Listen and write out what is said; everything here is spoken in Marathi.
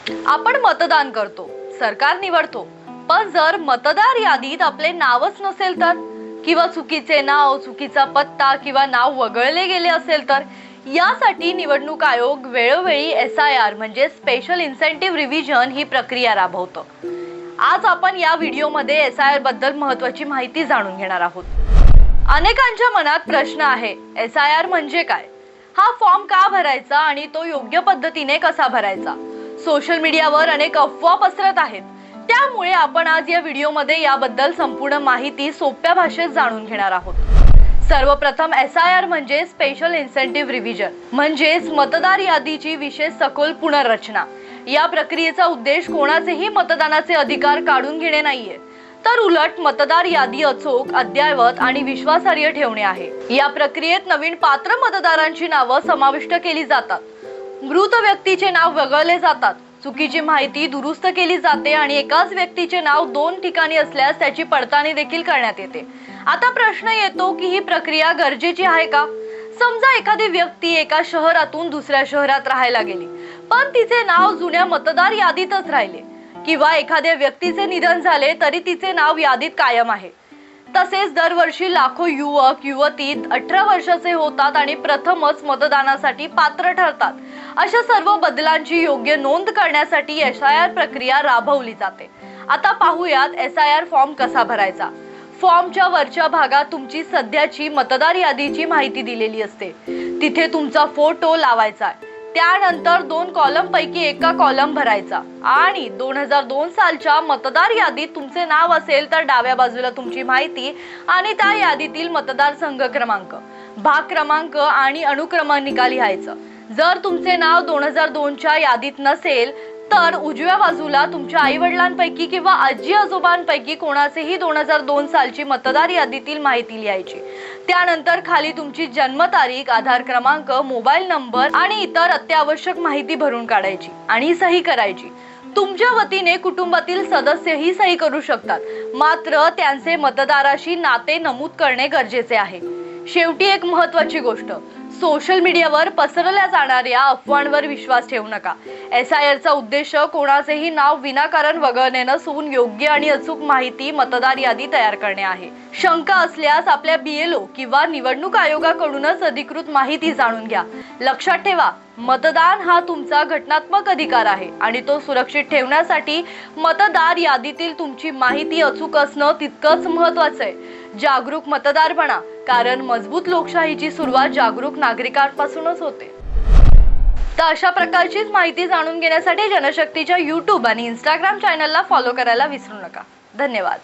आपण मतदान करतो, सरकार निवडतो, पण जर मतदार यादीत आपले नावच नसेल तर, किंवा चुकीचे नाव, चुकीचा पत्ता किंवा नाव वगळले गेले असेल तर, यासाठी निवडणूक आयोग वेळोवेळी SIR म्हणजे स्पेशल इन्सेंटिव्ह रिव्हिजन ही प्रक्रिया राबवतो। आज आपण या व्हिडिओमध्ये SIR बद्दल महत्त्वाची माहिती जाणून घेणार आहोत। अनेकांच्या मनात प्रश्न आहे, SIR म्हणजे काय? हा फॉर्म का भरायचा आणि तो योग्य पद्धतीने कसा भरायचा? सोशल मीडियावर अनेक अफवा पसरत आहेत, त्यामुळे आपण आज या व्हिडिओमध्ये याबद्दल संपूर्ण माहिती सोप्या भाषेत जाणून घेणार आहोत। सर्वप्रथम SIR म्हणजे स्पेशल इन्सेंटिव्ह रिव्हिजन, म्हणजेच मतदार यादीची विशेष सखोल पुनर्रचना। या प्रक्रियेचा उद्देश कोणाचेही मतदानाचे अधिकार काढून घेणे नाहीये, तर उलट मतदार यादी अचूक, अद्ययावत आणि विश्वासार्ह ठेवणे आहे। या प्रक्रियेत नवीन पात्र मतदारांची नावे समाविष्ट केली जातात, मृत व्यक्तीचे नाव वगळले जातात, चुकीची माहिती दुरुस्त केली जाते आणि एकाच व्यक्तीचे नाव 2 ठिकाणी असल्यास त्याची पडताळणी देखील करण्यात येते। आता प्रश्न येतो की ही प्रक्रिया गरजेची आहे का? समजा एखादी व्यक्ती एका शहरातून दुसऱ्या शहरात राहायला गेली, पण तिचे नाव जुन्या मतदार यादीतच राहिले, किंवा एखाद्या व्यक्तीचे निधन झाले तरी तिचे नाव यादीत कायम आहे। तसेच दरवर्षी लाखो युवक युवती 18 वर्षाचे होतात आणि प्रथमच मतदानासाठी पात्र ठरतात। अशा सर्व बदलांची योग्य नोंद करण्यासाठी SIR प्रक्रिया राबवली जाते। आता पाहूयात SIR फॉर्म कसा भरायचा। फॉर्मच्या वरच्या भागात तुमची सध्याची मतदार यादीची माहिती दिलेली असते, तिथे तुमचा फोटो लावायचा, त्यानंतर 2 कॉलम पैकी एका कॉलम भरायचा आणि 2002 सालच्या मतदार यादीत तुमचे नाव असेल तर डाव्या बाजूला तुमची माहिती आणि त्या यादीतील मतदार संघ क्रमांक, भाग क्रमांक आणि अनुक्रमांक लिहायचं। जर तुमचे नाव 2002 च्या यादीत नसेल तर उजव्या बाजूला तुमच्या आई वडिलांपैकी किंवा आजी आजोबांपैकी कोणाचेही 2002 सालची मतदार यादीतील माहिती लिहायची। त्यानंतर खाली तुमची जन्मतारीख, आधार क्रमांक, मोबाईल नंबर आणि इतर अत्यावश्यक माहिती भरून काढायची आणि सही करायची। तुमच्या वतीने कुटुंबातील सदस्यही सही करू शकतात, मात्र त्यांचे मतदाराशी नाते नमूद करणे गरजेचे आहे। शेवटी एक महत्त्वाची गोष्ट, सोशल मीडियावर पसरवल्या जाणाऱ्या अफवांवर विश्वास ठेवू नका। SIR चा उद्देश कोणाचेही नाव विनाकारण वगळणे नसून योग्य आणि अचूक माहिती मतदार यादी तयार करणे आहे। शंका असल्यास आपल्या BLO किंवा निवडणूक आयोगाकडूनच अधिकृत माहिती जाणून घ्या। लक्षात ठेवा, मतदान हा तुमचा घटनात्मक अधिकार आहे आणि तो सुरक्षित ठेवण्यासाठी मतदार यादीतील तुमची माहिती अचूक असणं तितकंच महत्त्वाचं आहे। जागरूक मतदार बना, कारण मजबूत लोकशाहीची सुरुवात जागरूक नागरिकांपासूनच होते। तर अशा प्रकारचीच माहिती जाणून घेण्यासाठी जनशक्तीच्या YouTube आणि Instagram चॅनलला फॉलो करायला विसरू नका। धन्यवाद।